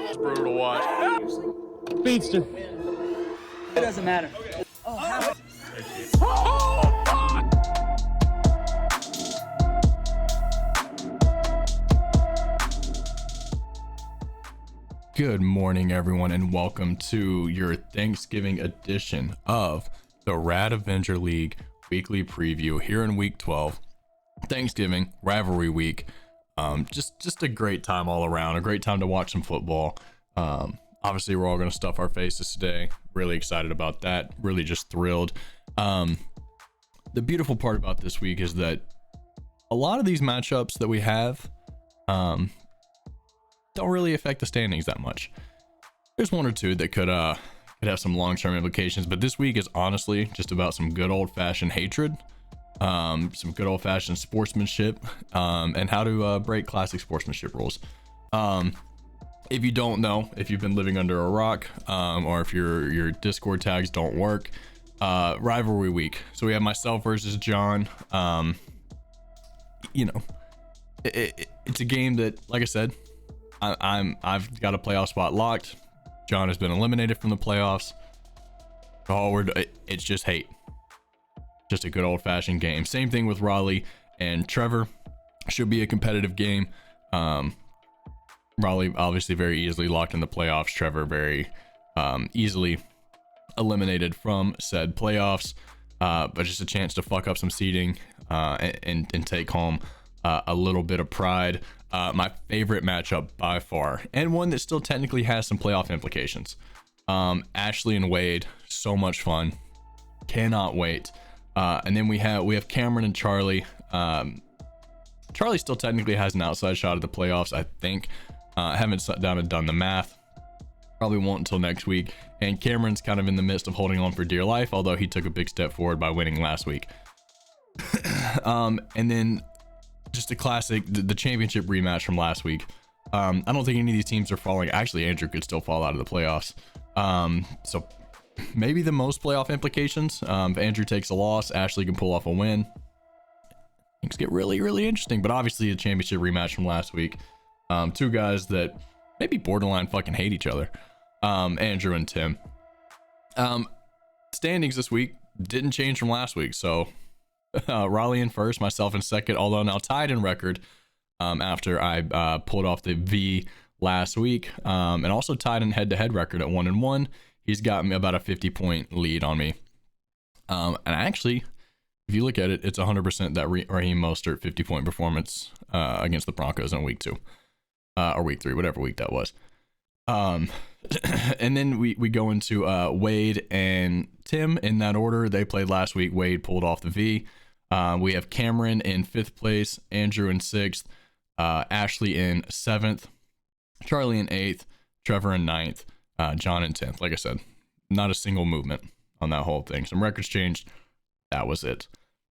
It's brutal to watch. Speedster. It doesn't matter. Good morning, everyone, and welcome to your Thanksgiving edition of the Rad Avenger League weekly preview here in week 12. Thanksgiving, rivalry week. Just a great time all around, a great time to watch some football. Obviously, we're all going to stuff our faces today. Really excited about that. Really just thrilled. The beautiful part about this week is that a lot of these matchups that we have don't really affect the standings that much. There's one or two that could have some long-term implications, but this week is honestly just about some good old-fashioned hatred, some good old-fashioned sportsmanship, and how to break classic sportsmanship rules. If you don't know, if you've been living under a rock, or if your Discord tags don't work, rivalry week. So we have myself versus John. It's a game that, like I said, I've got a playoff spot locked. John has been eliminated from the playoffs. It's just hate. Just a good old-fashioned game. Same thing with Raleigh and Trevor. Should be a competitive game. Raleigh obviously very easily locked in the playoffs. Trevor very easily eliminated from said playoffs. But just a chance to fuck up some seeding and take home a little bit of pride. My favorite matchup by far, and one that still technically has some playoff implications. Ashley and Wade, so much fun. Cannot wait. And then we have Cameron and Charlie. Charlie still technically has an outside shot at the playoffs, I think. Haven't sat down and done the math. Probably won't until next week. And Cameron's kind of in the midst of holding on for dear life, although he took a big step forward by winning last week. And then just a classic, the championship rematch from last week. I don't think any of these teams are falling. Actually, Andrew could still fall out of the playoffs. So maybe the most playoff implications. If Andrew takes a loss, Ashley can pull off a win. Things get really, really interesting. But obviously, a championship rematch from last week. Two guys that maybe borderline fucking hate each other. Andrew and Tim. Standings this week didn't change from last week. So Raleigh in first, myself in second, although now tied in record after I pulled off the V last week, and also tied in head-to-head record at 1-1. He's got me about a 50-point lead on me. And actually, if you look at it, it's 100% that Raheem Mostert 50-point performance against the Broncos in week 2 or week 3, whatever week that was. And then we go into Wade and Tim in that order. They played last week. Wade pulled off the V. We have Cameron in 5th place, Andrew in 6th, Ashley in 7th, Charlie in 8th, Trevor in 9th, John in 10th. Like I said, not a single movement on that whole thing. Some records changed. That was it.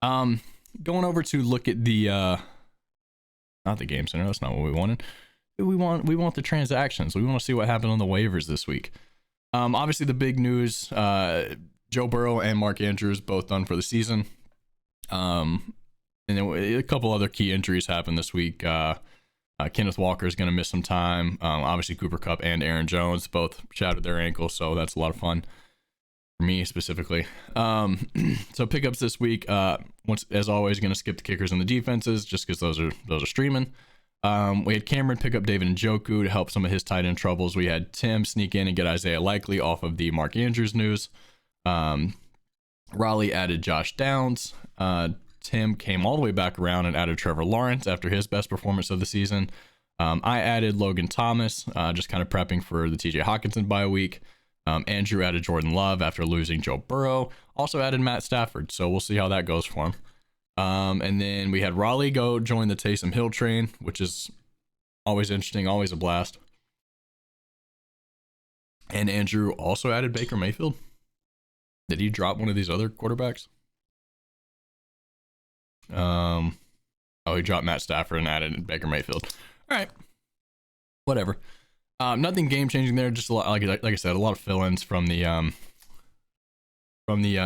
Going over to look at the not the game center. That's not what we wanted. We want the transactions. We want to see what happened on the waivers this week. Obviously the big news, Joe Burrow and Mark Andrews both done for the season. And then a couple other key injuries happened this week. Kenneth Walker is going to miss some time. Obviously Cooper Kupp and Aaron Jones both shattered their ankles, so that's a lot of fun for me specifically. So pickups this week, once as always, going to skip the kickers and the defenses just because those are streaming. We had Cameron pick up David Njoku to help some of his tight end troubles. We had Tim sneak in and get Isaiah Likely off of the Mark Andrews news. Raleigh added Josh Downs. Tim came all the way back around and added Trevor Lawrence after his best performance of the season. I added Logan Thomas, just kind of prepping for the TJ Hawkinson bye week. Andrew added Jordan Love after losing Joe Burrow. Also added Matt Stafford, so we'll see how that goes for him. And then we had Raleigh go join the Taysom Hill train, which is always interesting, always a blast. And Andrew also added Baker Mayfield. Did he drop one of these other quarterbacks? He dropped Matt Stafford and added Baker Mayfield. All right, whatever. Nothing game changing there. Just a lot, like I said, a lot of fill-ins from the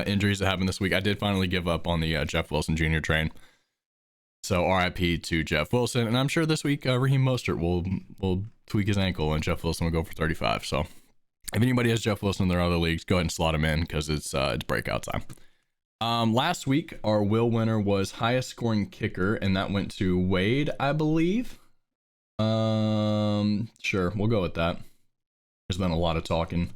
injuries that happened this week. I did finally give up on the Jeff Wilson Jr. train. So RIP to Jeff Wilson, and I'm sure this week Raheem Mostert will tweak his ankle, and Jeff Wilson will go for 35. So if anybody has Jeff Wilson in their other leagues, go ahead and slot him in because it's breakout time. Last week, our will winner was highest scoring kicker, and that went to Wade, I believe. Sure, we'll go with that. There's been a lot of talk in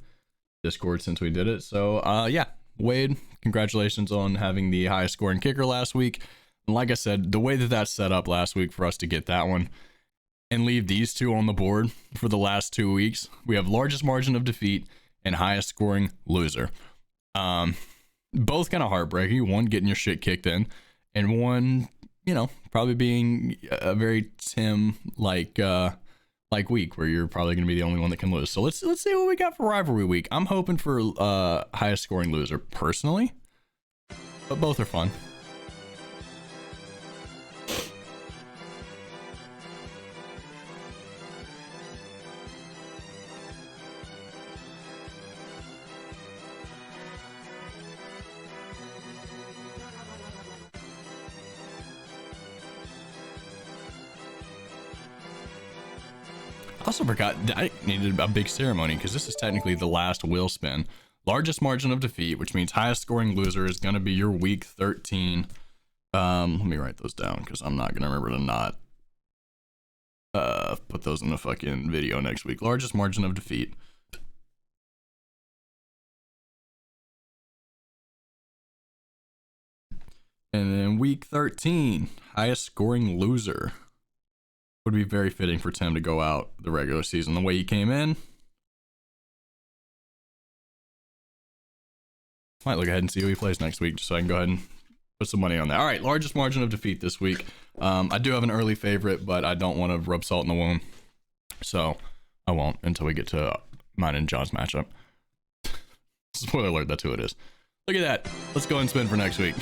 Discord since we did it. So, yeah, Wade, congratulations on having the highest scoring kicker last week. And like I said, the way that that's set up last week for us to get that one and leave these two on the board for the last 2 weeks, we have largest margin of defeat and highest scoring loser. Both kind of heartbreaking. One getting your shit kicked in, and one, you know, probably being a very Tim like week where you're probably going to be the only one that can lose. So let's see what we got for rivalry week. I'm hoping for highest scoring loser personally, but both are fun. I also forgot I needed a big ceremony because this is technically the last wheel spin. Largest margin of defeat, which means highest scoring loser is going to be your week 13. Let me write those down because I'm not going to remember to not put those in the fucking video next week. Largest margin of defeat. And then week 13, highest scoring loser. Would be very fitting for Tim to go out the regular season the way he came in. Might look ahead and see who he plays next week just so I can go ahead and put some money on that. All right, largest margin of defeat this week. I do have an early favorite, but I don't want to rub salt in the wound, so I won't until we get to mine and John's matchup. Spoiler alert, that's who it is. Look at that. Let's go and spin for next week.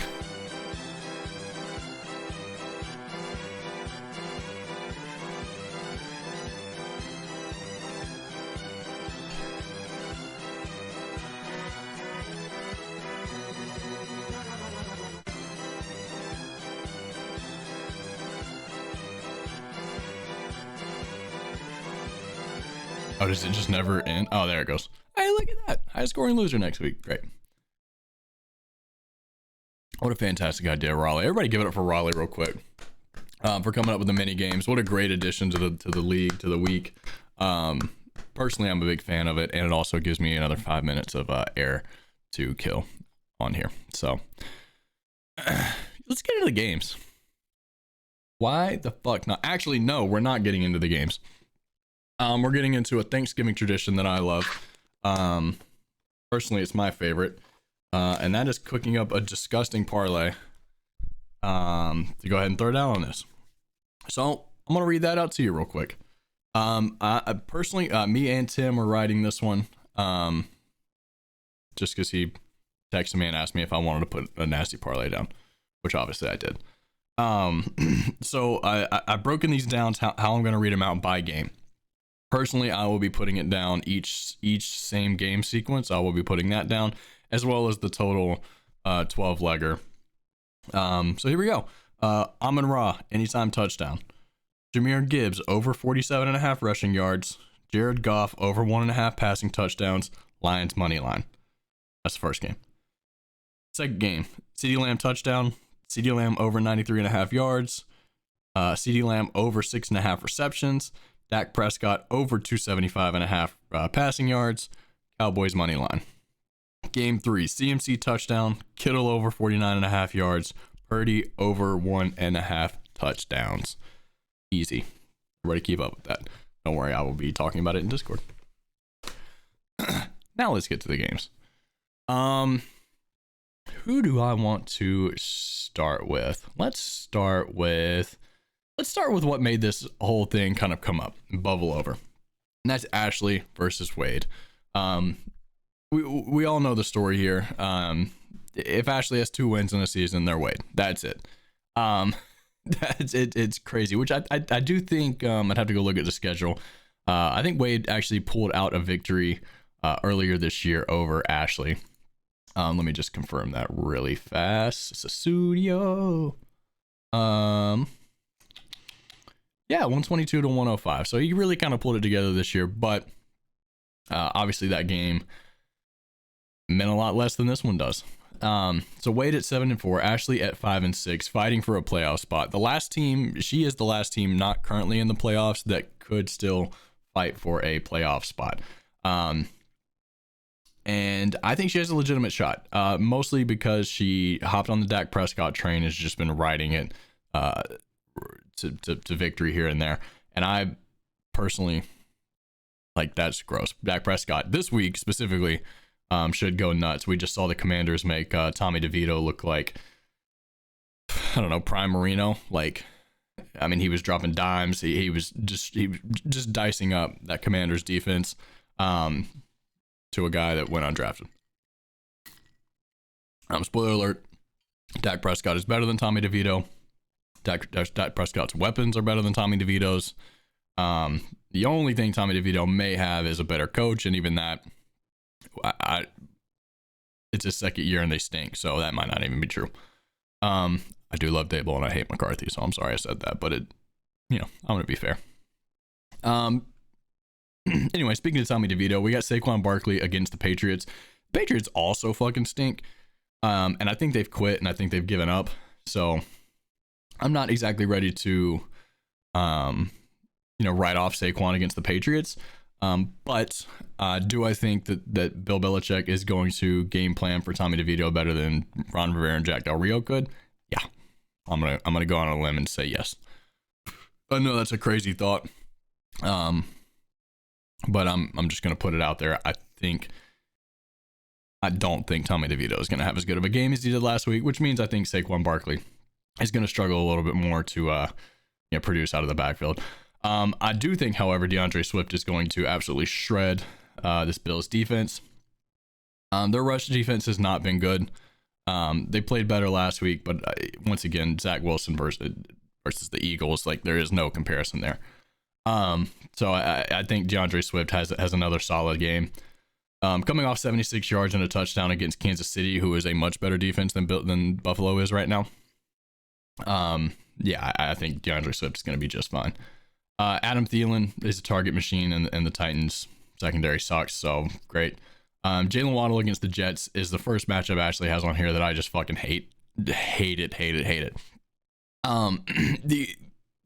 Oh, does it just never end? Oh, there it goes. Hey, look at that. High scoring loser next week. Great. What a fantastic idea, Raleigh. Everybody give it up for Raleigh real quick. For coming up with the mini games. What a great addition to the league, to the week. Personally, I'm a big fan of it, and it also gives me another 5 minutes of air to kill on here. So let's get into the games. Why the fuck not? Actually, no, we're not getting into the games. We're getting into a Thanksgiving tradition that I love. Personally, it's my favorite. And that is cooking up a disgusting parlay to go ahead and throw down on this. So I'm going to read that out to you real quick. I personally, me and Tim are writing this one just because he texted me and asked me if I wanted to put a nasty parlay down, which obviously I did. So I've broken these down to how I'm going to read them out by game. Personally, I will be putting it down each same game sequence. I will be putting that down as well as the total 12-legger. So here we go. Amon-Ra, anytime touchdown. Jahmyr Gibbs, over 47.5 rushing yards. Jared Goff, over 1.5 passing touchdowns. Lions money line. That's the first game. Second game, CeeDee Lamb touchdown. CeeDee Lamb over 93.5 yards. CeeDee Lamb over 6.5 receptions. Dak Prescott over 275.5 passing yards. Cowboys money line. Game 3, CMC touchdown. Kittle over 49.5 yards. Purdy over 1.5 touchdowns. Easy. Everybody keep up with that. Don't worry, I will be talking about it in Discord. Now let's get to the games. Who do I want to start with? Let's start with what made this whole thing kind of come up and bubble over. And that's Ashley versus Wade. We all know the story here. If Ashley has 2 wins in a season, they're Wade. That's it. That's it. It's crazy, which I do think I'd have to go look at the schedule. I think Wade actually pulled out a victory earlier this year over Ashley. Let me just confirm that really fast. It's a studio. Yeah, 122 to 105. So he really kind of pulled it together this year, but obviously that game meant a lot less than this one does. So Wade at 7-4, Ashley at 5-6, fighting for a playoff spot. The last team, she is the last team not currently in the playoffs that could still fight for a playoff spot. And I think she has a legitimate shot, mostly because she hopped on the Dak Prescott train, has just been riding it to victory here and there. And I personally, like, that's gross. Dak Prescott this week specifically should go nuts. We just saw the Commanders make Tommy DeVito look like, I don't know, Prime Marino. Like, I mean, he was dropping dimes. He was just dicing up that Commanders defense to a guy that went undrafted. Spoiler alert: Dak Prescott is better than Tommy DeVito. Dak Prescott's weapons are better than Tommy DeVito's. The only thing Tommy DeVito may have is a better coach, and even that, it's his second year and they stink, so that might not even be true. I do love Dable and I hate McCarthy, so I'm sorry I said that, but I'm gonna be fair. Anyway, speaking of Tommy DeVito, we got Saquon Barkley against the Patriots. The Patriots also fucking stink, and I think they've quit and I think they've given up. So I'm not exactly ready to, write off Saquon against the Patriots. But do I think that Bill Belichick is going to game plan for Tommy DeVito better than Ron Rivera and Jack Del Rio could? Yeah, I'm gonna go on a limb and say yes. I know that's a crazy thought, but I'm just gonna put it out there. I don't think Tommy DeVito is gonna have as good of a game as he did last week, which means I think Saquon Barkley is gonna struggle a little bit more to produce out of the backfield. I do think, however, DeAndre Swift is going to absolutely shred this Bills defense. Their rush defense has not been good. They played better last week, but once again, Zach Wilson versus the Eagles, like, there is no comparison there. So I think DeAndre Swift has another solid game. Coming off 76 yards and a touchdown against Kansas City, who is a much better defense than Buffalo is right now. I think DeAndre Swift is going to be just fine. Adam Thielen is a target machine, and the Titans secondary sucks, so great. Jalen Waddle against the Jets is the first matchup Ashley has on here that I just fucking hate it. The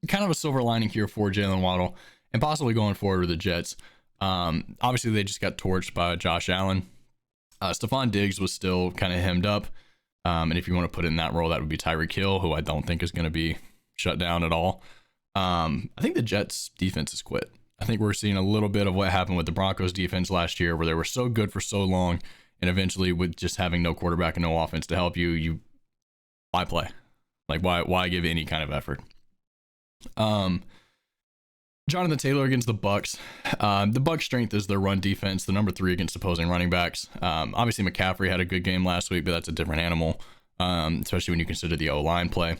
kind of a silver lining here for Jalen Waddle and possibly going forward with the Jets. Obviously they just got torched by Josh Allen. Stephon Diggs was still kind of hemmed up. And if you want to put it in that role, that would be Tyreek Hill, who I don't think is going to be shut down at all. I think the Jets defense has quit. I think we're seeing a little bit of what happened with the Broncos defense last year, where they were so good for so long, and eventually with just having no quarterback and no offense to help you why play? Like, why give any kind of effort? Jonathan Taylor against the Bucks. The Bucks' strength is their run defense, the number 3 against opposing running backs. Obviously McCaffrey had a good game last week, but that's a different animal, especially when you consider the O-line play.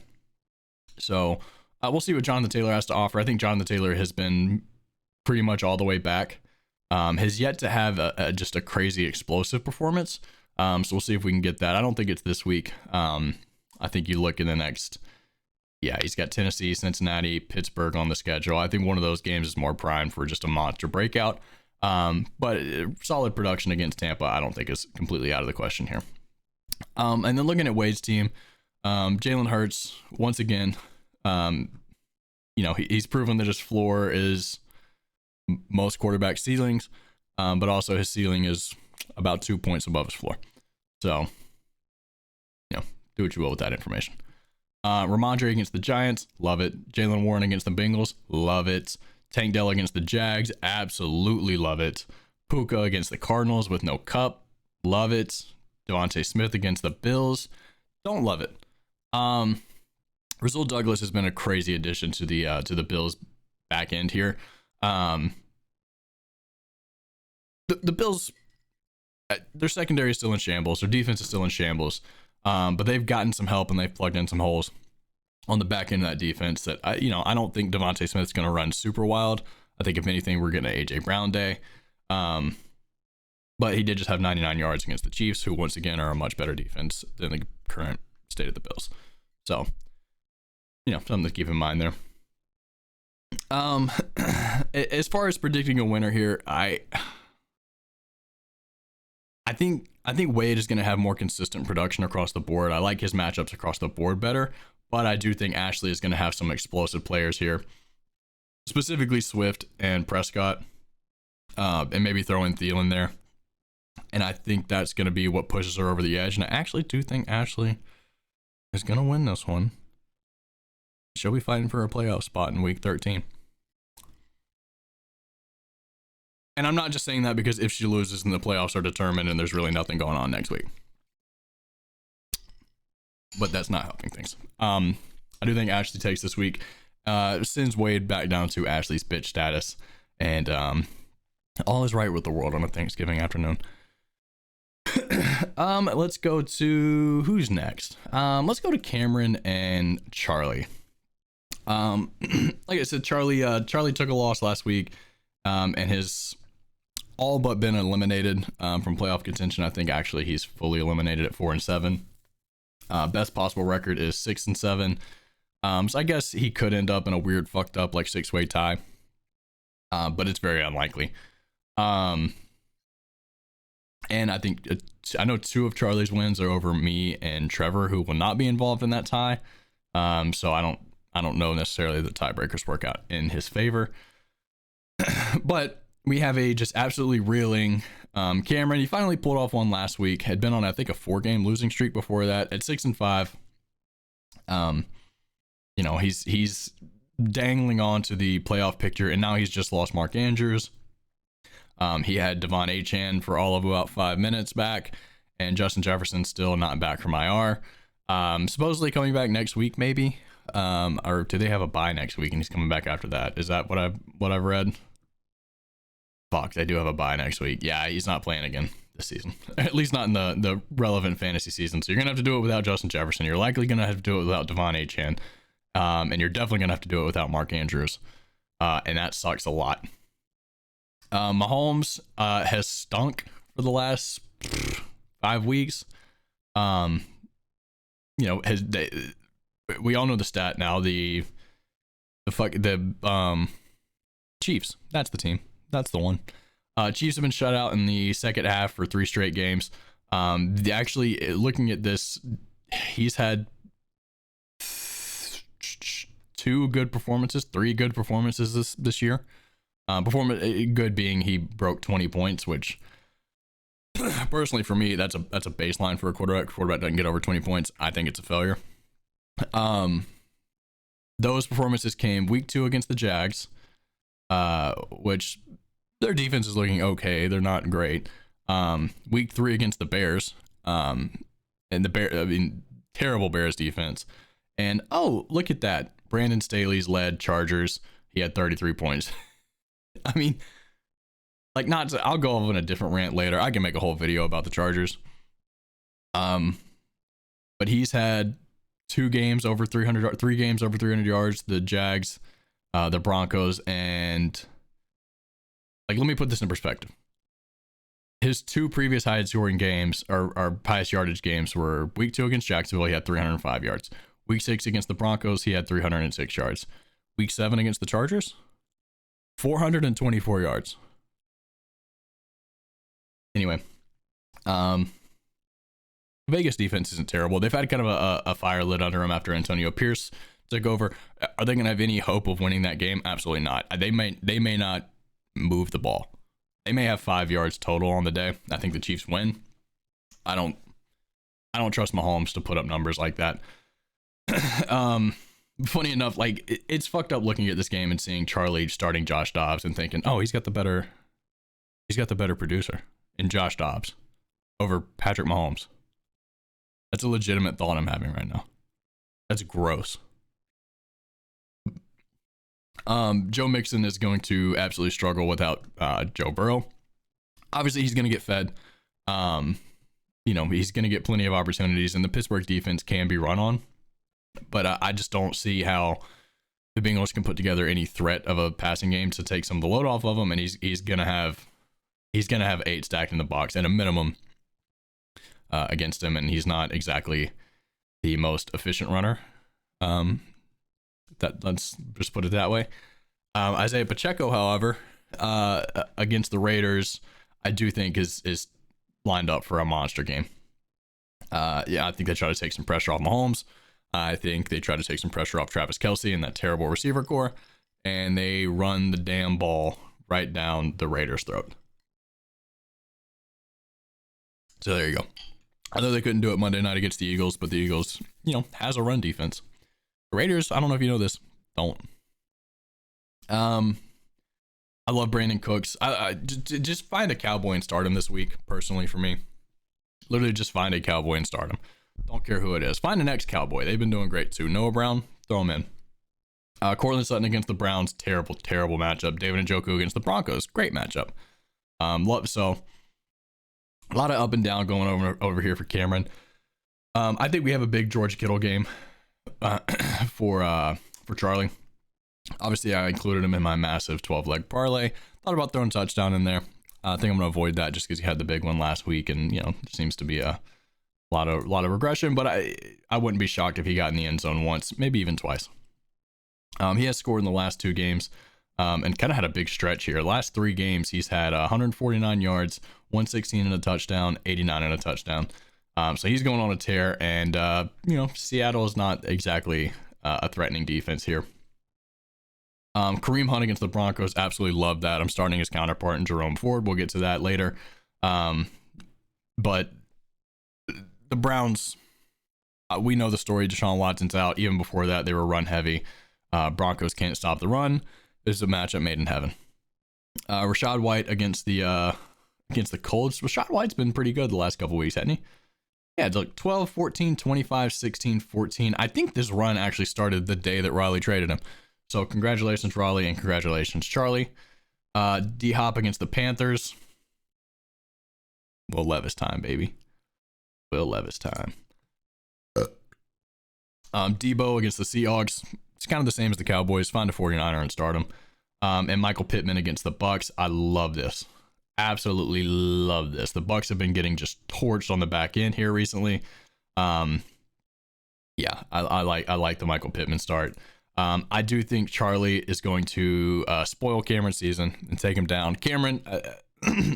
So we'll see what Jonathan Taylor has to offer. I think Jonathan Taylor has been pretty much all the way back. Has yet to have just a crazy explosive performance. So we'll see if we can get that. I don't think it's this week. I think you look in the next, he's got Tennessee, Cincinnati, Pittsburgh on the schedule. I think one of those games is more primed for just a monster breakout. But solid production against Tampa, I don't think is completely out of the question here. And then looking at Wade's team, Jalen Hurts, once again, he's proven that his floor is most quarterback ceilings, but also his ceiling is about 2 points above his floor. So, do what you will with that information. Ramondre against the Giants, love it. Jalen Warren against the Bengals, love it. Tank Dell against the Jags, absolutely love it. Puka against the Cardinals with no Cup, love it. Devontae Smith against the Bills, don't love it. Rasul Douglas has been a crazy addition to the Bills back end here. The Bills, their secondary is still in shambles. Their defense is still in shambles. But they've gotten some help and they've plugged in some holes on the back end of that defense that I don't think Devontae Smith's going to run super wild. I think if anything, we're getting an AJ Brown day. But he did just have 99 yards against the Chiefs, who once again are a much better defense than the current state of the Bills. So, something to keep in mind there. Um, as far as predicting a winner here, I think Wade is going to have more consistent production across the board. I like his matchups across the board better, but I do think Ashley is going to have some explosive players here, specifically Swift and Prescott, and maybe throw in Thielen there. And I think that's going to be what pushes her over the edge. And I actually do think Ashley is going to win this one. She'll be fighting for a playoff spot in week 13. And I'm not just saying that because if she loses, then the playoffs are determined and there's really nothing going on next week. But that's not helping things. I do think Ashley takes this week, sends Wade back down to Ashley's bitch status, and all is right with the world on a Thanksgiving afternoon. Let's go to who's next. Let's go to Cameron and Charlie. Like I said, Charlie took a loss last week, and has all but been eliminated from playoff contention. I think actually he's fully eliminated at 4-7. Best possible record is 6-7. So I guess he could end up in a weird fucked up like 6-way tie, but it's very unlikely. And I think I know 2 of Charlie's wins are over me and Trevor, who will not be involved in that tie. So I don't know necessarily the tiebreakers work out in his favor. But we have a just absolutely reeling Cameron. He finally pulled off one last week. Had been on, I think, a 4-game losing streak before that at 6-5. You know, he's dangling on to the playoff picture, and now he's just lost Mark Andrews. He had Devon Achane for all of about 5 minutes back, and Justin Jefferson still not back from IR. Supposedly coming back next week, maybe. Or do they have a bye next week and he's coming back after that? Is that what I've read? Fuck, they do have a bye next week. Yeah, he's not playing again this season. At least not in the relevant fantasy season. So you're gonna have to do it without Justin Jefferson. You're likely gonna have to do it without Devon Achane. And you're definitely gonna have to do it without Mark Andrews. And that sucks a lot. Mahomes has stunk for the last 5 weeks. You know, we all know the stat now. The Chiefs. That's the team. That's the one. Chiefs have been shut out in the second half for 3 straight games. Actually, looking at this, he's had 3 good performances this year. Good being he broke 20 points, which personally for me, that's a baseline for a quarterback. Quarterback doesn't get over 20 points. I think it's a failure. Those performances came week 2 against the Jags, which their defense is looking okay. They're not great. Week 3 against the Bears, and terrible Bears defense. And oh, look at that. Brandon Staley's led Chargers. He had 33 points. I mean, like, I'll go over on a different rant later. I can make a whole video about the Chargers. But he's had 3 games over 300 yards. The Jags, the Broncos, and like, let me put this in perspective. His 2 previous highest scoring games or highest yardage games were week 2 against Jacksonville. He had 305 yards. Week 6 against the Broncos, he had 306 yards. Week 7 against the Chargers, 424 yards. Anyway, Vegas defense isn't terrible. They've had kind of a fire lit under them after Antonio Pierce took over. Are they going to have any hope of winning that game? Absolutely not. They may not move the ball. They may have 5 yards total on the day. I think the Chiefs win. I don't trust Mahomes to put up numbers like that. Funny enough, like, it's fucked up looking at this game and seeing Charlie starting Josh Dobbs and thinking, oh, he's got the better producer in Josh Dobbs over Patrick Mahomes. That's a legitimate thought I'm having right now. That's gross. Joe Mixon is going to absolutely struggle without Joe Burrow. Obviously, he's going to get fed. You know, he's going to get plenty of opportunities, and the Pittsburgh defense can be run on. But I just don't see how the Bengals can put together any threat of a passing game to take some of the load off of him. And he's gonna have 8 stacked in the box at a minimum against him, and he's not exactly the most efficient runner. Let's just put it that way. Isaiah Pacheco, however, against the Raiders, I do think is lined up for a monster game. Yeah, I think they try to take some pressure off Mahomes. I think they try to take some pressure off Travis Kelce and that terrible receiver core, and they run the damn ball right down the Raiders' throat. So there you go. I know they couldn't do it Monday night against the Eagles, but the Eagles, has a run defense. The Raiders, I don't know if you know this, don't. I love Brandon Cooks. I just find a Cowboy and start him this week, personally, for me. Literally just find a Cowboy and start him. Don't care who it is. Find an ex-Cowboy. They've been doing great too. Noah Brown, throw him in. Cortland Sutton against the Browns, terrible matchup. David Njoku against the Broncos, great matchup. So a lot of up and down going over here for Cameron. I think we have a big George Kittle game for Charlie. Obviously, I included him in my massive 12-leg parlay. Thought about throwing a touchdown in there. I think I'm going to avoid that just because he had the big one last week, and there seems to be a lot of regression. But I wouldn't be shocked if he got in the end zone once, maybe even twice. He has scored in the last 2 games, and kind of had a big stretch here. Last 3 games, he's had 149 yards, 116 and a touchdown, 89 and a touchdown. So he's going on a tear, and Seattle is not exactly a threatening defense here. Kareem Hunt against the Broncos, absolutely love that. I'm starting his counterpart in Jerome Ford. We'll get to that later. But the Browns, we know the story. Deshaun Watson's out. Even before that, they were run heavy. Broncos can't stop the run. This is a matchup made in heaven. Rachaad White against the Colts. Rachaad White's been pretty good the last couple weeks, hasn't he? Yeah, it's like 12, 14, 25, 16, 14. I think this run actually started the day that Raleigh traded him. So congratulations, Raleigh, and congratulations, Charlie. D-Hop against the Panthers. Will Levis time, baby. Will Levis time. Debo against the Seahawks. It's kind of the same as the Cowboys. Find a 49er and start him. And Michael Pittman against the Bucks. I love this. Absolutely love this. The Bucks have been getting just torched on the back end here recently. Yeah, I like the Michael Pittman start. I do think Charlie is going to spoil Cameron's season and take him down. Cameron,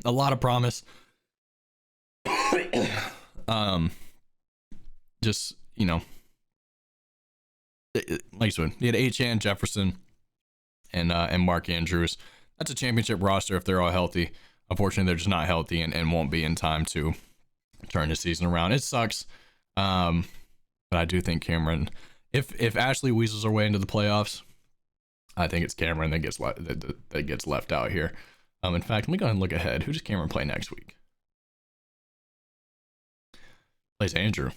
a lot of promise. Just, like so he had Achane, Jefferson, and Mark Andrews. That's a championship roster if they're all healthy. Unfortunately, they're just not healthy and won't be in time to turn his season around. It sucks. But I do think Cameron, if Ashley weasels her way into the playoffs, I think it's Cameron that gets left out here. In fact, let me go ahead and look ahead. Who does Cameron play next week? Plays Andrew.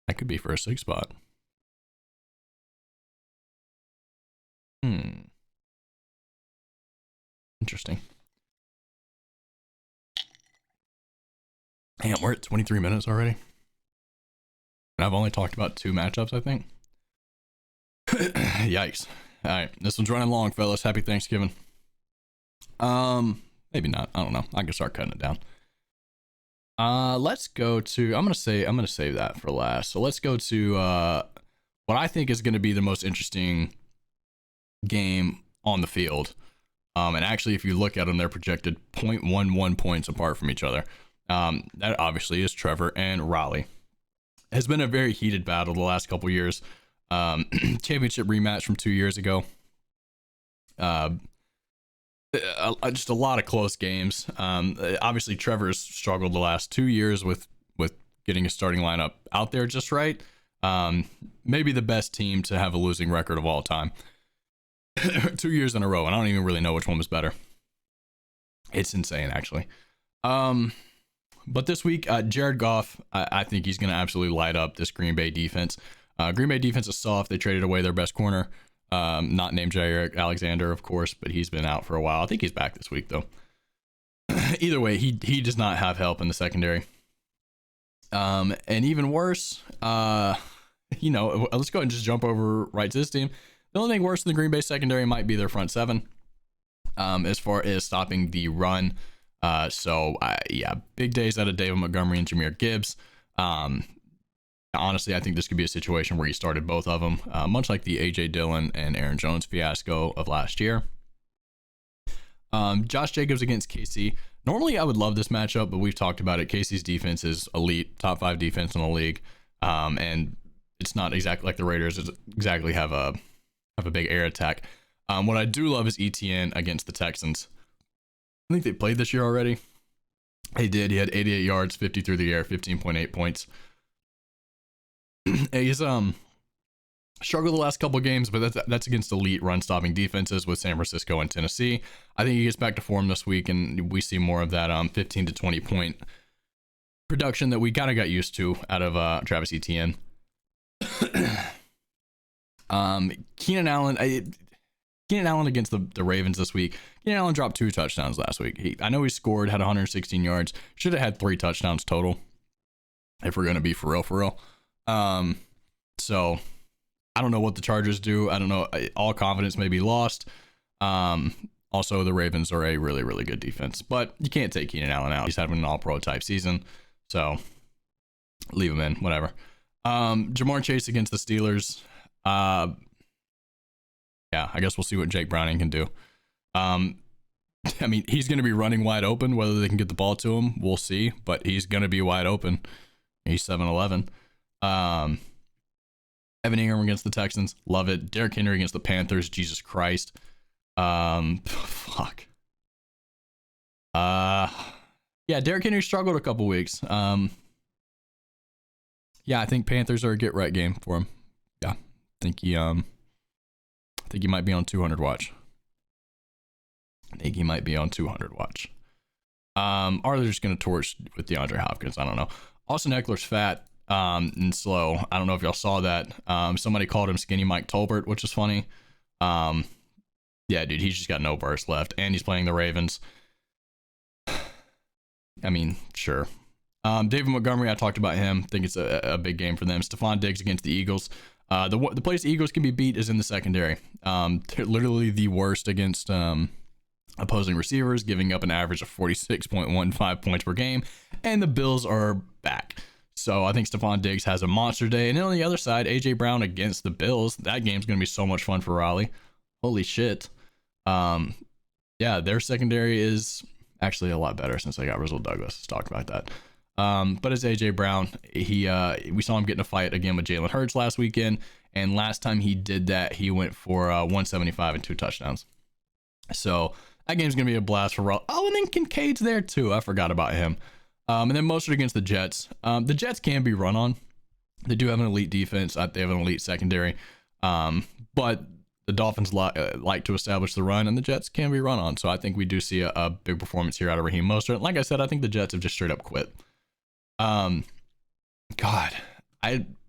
That could be for a 6 spot. Interesting. Damn, we're at 23 minutes already. And I've only talked about 2 matchups, I think. Yikes. All right, this one's running long, fellas. Happy Thanksgiving. Maybe not. I don't know. I can start cutting it down. Let's go to. I'm gonna save that for last. So let's go to what I think is going to be the most interesting game on the field. And actually, if you look at them, they're projected 0.11 points apart from each other. That obviously is Trevor and Raleigh. It has been a very heated battle the last couple years. Championship rematch from 2 years ago. Just a lot of close games. Obviously, Trevor's struggled the last 2 years with getting a starting lineup out there just right. Maybe the best team to have a losing record of all time. 2 years in a row, and I don't even really know which one was better. It's insane, actually. But this week, Jared Goff, I think he's going to absolutely light up this Green Bay defense. Green Bay defense is soft. They traded away their best corner, not named Jair Alexander, of course, but he's been out for a while. I think he's back this week, though. Either way, he does not have help in the secondary. And even worse, let's go ahead and just jump over right to this team. The only thing worse than the Green Bay secondary might be their front seven, as far as stopping the run. Yeah, big days out of David Montgomery and Jahmyr Gibbs. Honestly, I think this could be a situation where he started both of them, much like the AJ Dillon and Aaron Jones fiasco of last year. Josh Jacobs against KC. Normally, I would love this matchup, but we've talked about it. KC's defense is elite, top 5 defense in the league, and it's not exactly like the Raiders exactly have a big air attack. What I do love is ETN against the Texans. I think they played this year already. He did. He had 88 yards, 50 through the air, 15.8 points. He's struggled the last couple of games, but that's against elite run stopping defenses with San Francisco and Tennessee. I think he gets back to form this week, and we see more of that 15 to 20 point production that we kind of got used to out of Travis Etienne. Keenan Allen against the Ravens this week. Keenan Allen dropped 2 touchdowns last week. I know he scored, had 116 yards. Should have had 3 touchdowns total, if we're gonna be for real. So I don't know what the Chargers do. I don't know. All confidence may be lost. Also, the Ravens are a really, really good defense, but you can't take Keenan Allen out. He's having an all-pro type season, so leave him in, whatever. Jamar Chase against the Steelers. Yeah, I guess we'll see what Jake Browning can do. I mean, he's going to be running wide open. Whether they can get the ball to him, we'll see, but he's going to be wide open. He's 7'11". Evan Ingram against the Texans, love it. Derrick Henry against the Panthers, Jesus Christ. Fuck. Yeah, Derrick Henry struggled a couple weeks. Yeah, I think Panthers are a get right game for him. Yeah, I think he might be on 200 watch. Are they just gonna torch with DeAndre Hopkins? I don't know. Austin Eckler's fat and slow. I don't know if y'all saw that. Somebody called him Skinny Mike Tolbert, which is funny. Yeah, dude, he's just got no burst left, and he's playing the Ravens. I mean, sure. David Montgomery, I talked about him. Think it's a big game for them. Stephon Diggs against the Eagles. The place the Eagles can be beat is in the secondary. They're literally the worst against opposing receivers, giving up an average of 46.15 points per game, and the Bills are back. So I think Stephon Diggs has a monster day. And then on the other side, AJ Brown against the Bills. That game's going to be so much fun for Raleigh. Holy shit. Yeah, their secondary is actually a lot better since they got Rizal Douglas. Let's talk about that. But it's AJ Brown. We saw him get in a fight again with Jalen Hurts last weekend. And last time he did that, he went for 175 and 2 touchdowns. So that game's going to be a blast for Raleigh. Oh, and then Kincaid's there too. I forgot about him. And then Mostert against the Jets. The Jets can be run on. They do have an elite defense. They have an elite secondary. But the Dolphins like to establish the run, and the Jets can be run on. So I think we do see a big performance here out of Raheem Mostert. Like I said, I think the Jets have just straight up quit. God,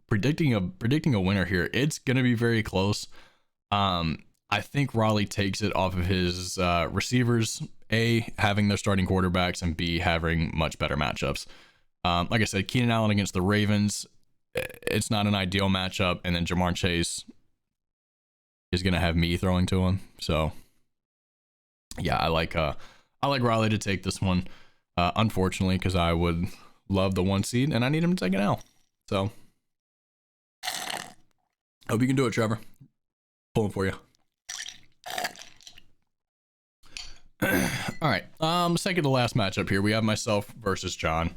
predicting a winner here. It's gonna be very close. I think Raleigh takes it off of his receivers, A, having their starting quarterbacks, and B, having much better matchups. Like I said, Keenan Allen against the Ravens, it's not an ideal matchup, and then Jamar Chase is gonna have me throwing to him. So yeah, I like Raleigh to take this one. Unfortunately, because I would love the 1 seed, and I need him to take an L. So hope you can do it, Trevor. Pulling for you. All right. Second to last matchup here, we have myself versus John.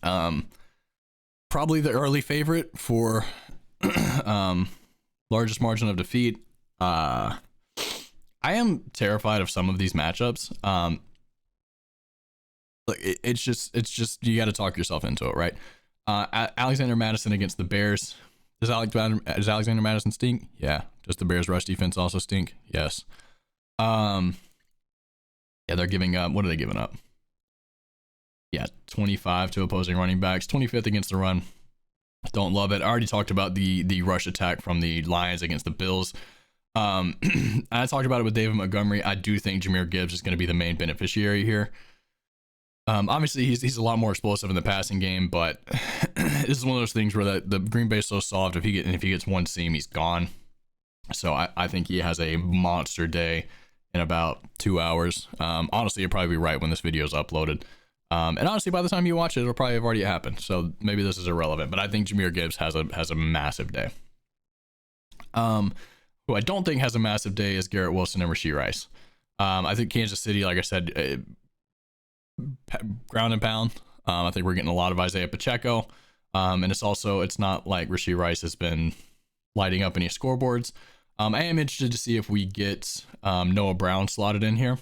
Probably the early favorite for largest margin of defeat. I am terrified of some of these matchups. It's just you got to talk yourself into it, right? Alexander Madison against the Bears. Does Alexander Madison stink? Yeah. Does the Bears rush defense also stink? Yes. Yeah, they're giving up. What are they giving up? Yeah, 25 to opposing running backs. 25th against the run. Don't love it. I already talked about the rush attack from the Lions against the Bills. I talked about it with David Montgomery. I do think Jahmyr Gibbs is going to be the main beneficiary here. Obviously, he's a lot more explosive in the passing game, but this is one of those things where the Green Bay is so soft. If he gets one seam, he's gone. So I think he has a monster day in about 2 hours. Honestly, you'll probably be right when this video is uploaded. And honestly, by the time you watch it, it'll probably have already happened. So maybe this is irrelevant, but I think Jahmyr Gibbs has a massive day. Who I don't think has a massive day is Garrett Wilson and Rashee Rice. I think Kansas City, like I said, ground and pound. I think we're getting a lot of Isaiah Pacheco. And it's not like Rashee Rice has been lighting up any scoreboards. I am interested to see if we get Noah Brown slotted in here.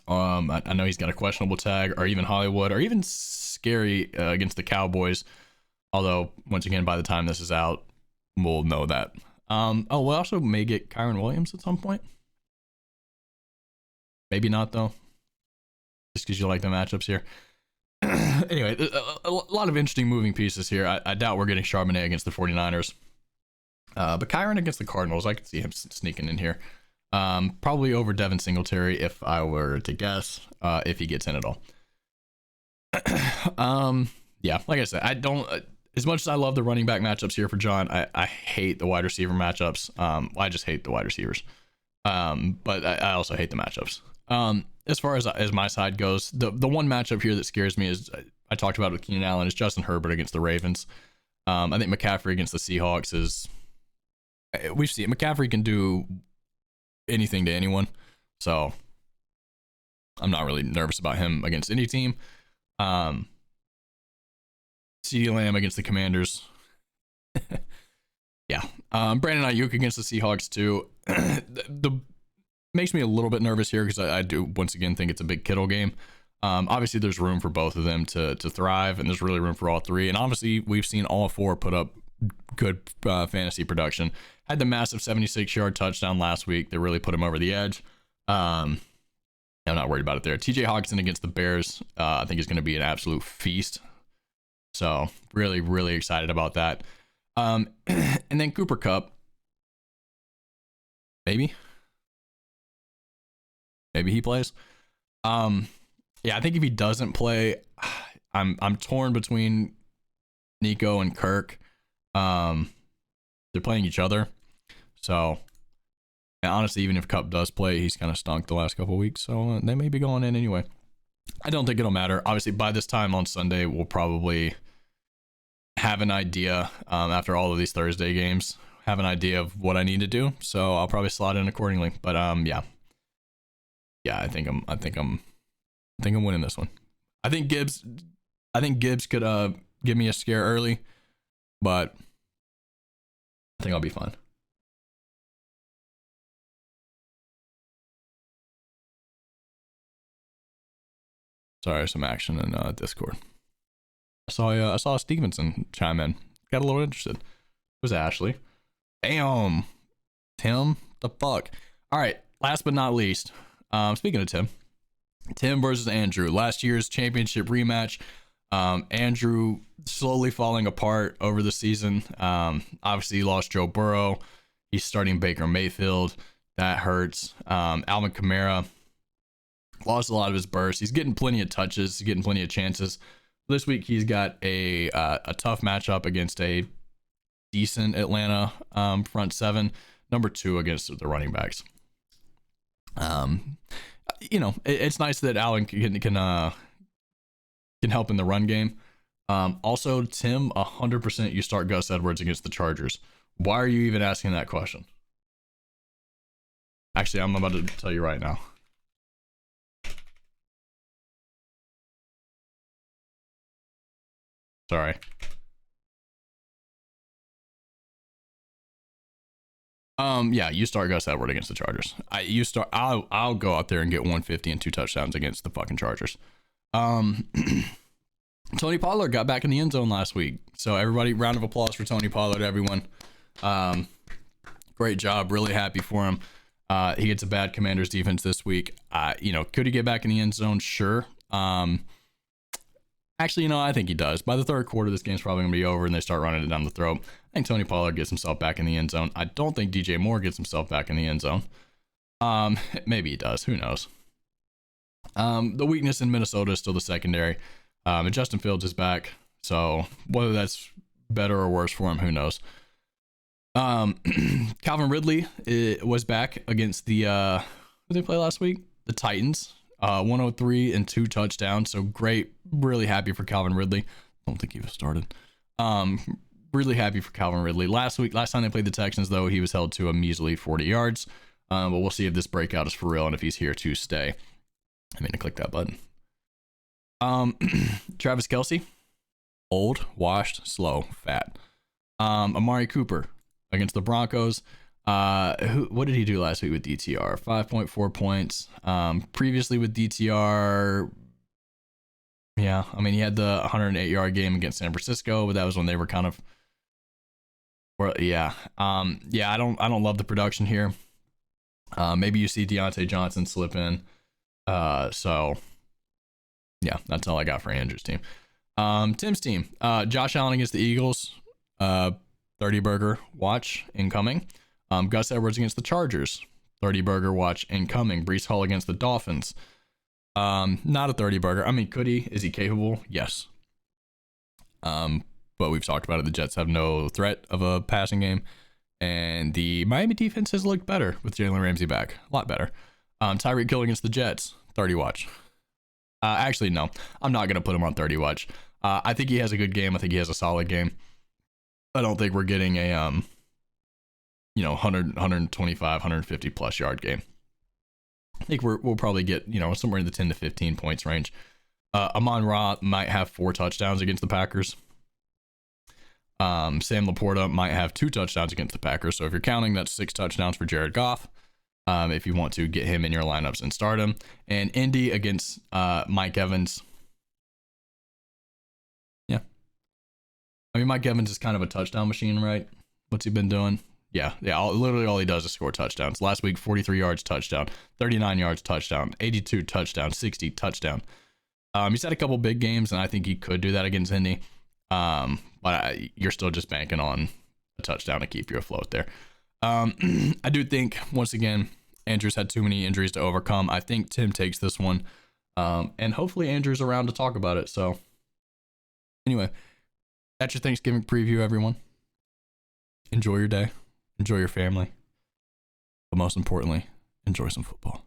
I know he's got a questionable tag, or even Hollywood, or even scary against the Cowboys. Although, once again, by the time this is out, we'll know that. We also may get Kyron Williams at some point. Maybe not, though. Just because you like the matchups here. Anyway, a lot of interesting moving pieces here. I doubt we're getting Charbonnet against the 49ers. But Kyron against the Cardinals, I could see him sneaking in here. Probably over Devin Singletary if I were to guess, if he gets in at all. Yeah, like I said, I don't... as much as I love the running back matchups here for John, I hate the wide receiver matchups. I just hate the wide receivers. But I also hate the matchups. As far as my side goes, the one matchup here that scares me is, I talked about it with Keenan Allen, is Justin Herbert against the Ravens. I think McCaffrey against the Seahawks is... we've seen McCaffrey can do anything to anyone. So I'm not really nervous about him against any team. CeeDee Lamb against the Commanders. Yeah. Brandon Ayuk against the Seahawks too. the makes me a little bit nervous here because I do once again think it's a big Kittle game. Obviously there's room for both of them to thrive, and there's really room for all three. And obviously we've seen all four put up good fantasy production. Had the massive 76-yard touchdown last week that really put him over the edge. I'm not worried about it there. TJ Hawkinson against the Bears, I think is going to be an absolute feast. So really, really excited about that. And then Cooper Kupp. Maybe he plays. Yeah, I think if he doesn't play, I'm torn between Nico and Kirk. They're playing each other. So, and honestly, even if Kupp does play, he's kind of stunk the last couple of weeks. So they may be going in anyway. I don't think it'll matter. Obviously, by this time on Sunday, we'll probably have an idea, after all of these Thursday games, have an idea of what I need to do. So I'll probably slot in accordingly. But yeah, I think I'm winning this one. I think Gibbs could give me a scare early, but I think I'll be fine. Sorry, some action in Discord. I saw Stevenson chime in. Got a little interested. It was Ashley. Damn. Tim, the fuck. All right, last but not least. Speaking of Tim versus Andrew. Last year's championship rematch. Andrew slowly falling apart over the season. Obviously, he lost Joe Burrow. He's starting Baker Mayfield. That hurts. Alvin Kamara lost a lot of his bursts. He's getting plenty of touches. He's getting plenty of chances. This week, he's got a tough matchup against a decent Atlanta front seven. Number 2 against the running backs. It's nice that Allen can help in the run game. Also, Tim, 100% you start Gus Edwards against the Chargers. Why are you even asking that question? Actually, I'm about to tell you right now. Sorry. Yeah, you start Gus Edwards against the Chargers. I'll go out there and get 150 and 2 touchdowns against the fucking Chargers. Tony Pollard got back in the end zone last week. So everybody, round of applause for Tony Pollard, everyone. Great job. Really happy for him. He gets a bad Commanders defense this week. Could he get back in the end zone? Sure. Actually, I think he does. By the third quarter, this game's probably going to be over and they start running it down the throat. I think Tony Pollard gets himself back in the end zone. I don't think DJ Moore gets himself back in the end zone. Maybe he does. Who knows? The weakness in Minnesota is still the secondary. And Justin Fields is back. So whether that's better or worse for him, who knows? Calvin Ridley was back against the who did they play last week? The Titans. 103 and 2 touchdowns. So great. Really happy for Calvin Ridley. Don't think he was started. Really happy for Calvin Ridley. Last time they played the Texans, though, he was held to a measly 40 yards. But we'll see if this breakout is for real and if he's here to stay. I mean to click that button. Travis Kelce, old, washed, slow, fat. Amari Cooper against the Broncos. What did he do last week with DTR? 5.4 points. Previously with DTR, yeah, I mean he had the 108-yard game against San Francisco, but that was when they were kind of, well, yeah, yeah. I don't love the production here. Maybe you see Deontay Johnson slip in. So yeah, that's all I got for Andrew's team. Tim's team. Josh Allen against the Eagles. 30 burger watch incoming. Gus Edwards against the Chargers. 30 burger watch incoming. Breece Hall against the Dolphins. Not a 30 burger. I mean, could he? Is he capable? Yes. But we've talked about it. The Jets have no threat of a passing game. And the Miami defense has looked better with Jalen Ramsey back. A lot better. Tyreek Hill against the Jets. 30 watch. Actually, no. I'm not going to put him on 30 watch. I think he has a good game. I think he has a solid game. I don't think we're getting a 100, 125, 150 plus yard game. I think we'll probably get, somewhere in the 10 to 15 points range. Amon-Ra might have 4 touchdowns against the Packers. Sam Laporta might have 2 touchdowns against the Packers. So if you're counting, that's 6 touchdowns for Jared Goff. If you want to get him in your lineups and start him. And Indy against Mike Evans. Yeah. I mean, Mike Evans is kind of a touchdown machine, right? What's he been doing? Yeah. Literally all he does is score touchdowns. Last week, 43 yards, touchdown. 39 yards, touchdown. 82 touchdown. 60 touchdown. He's had a couple big games, and I think he could do that against Indy. But you're still just banking on a touchdown to keep you afloat there. I do think, once again, Andrew's had too many injuries to overcome. I think Tim takes this one. And hopefully Andrew's around to talk about it. So anyway, that's your Thanksgiving preview, everyone. Enjoy your day. Enjoy your family. But most importantly, enjoy some football.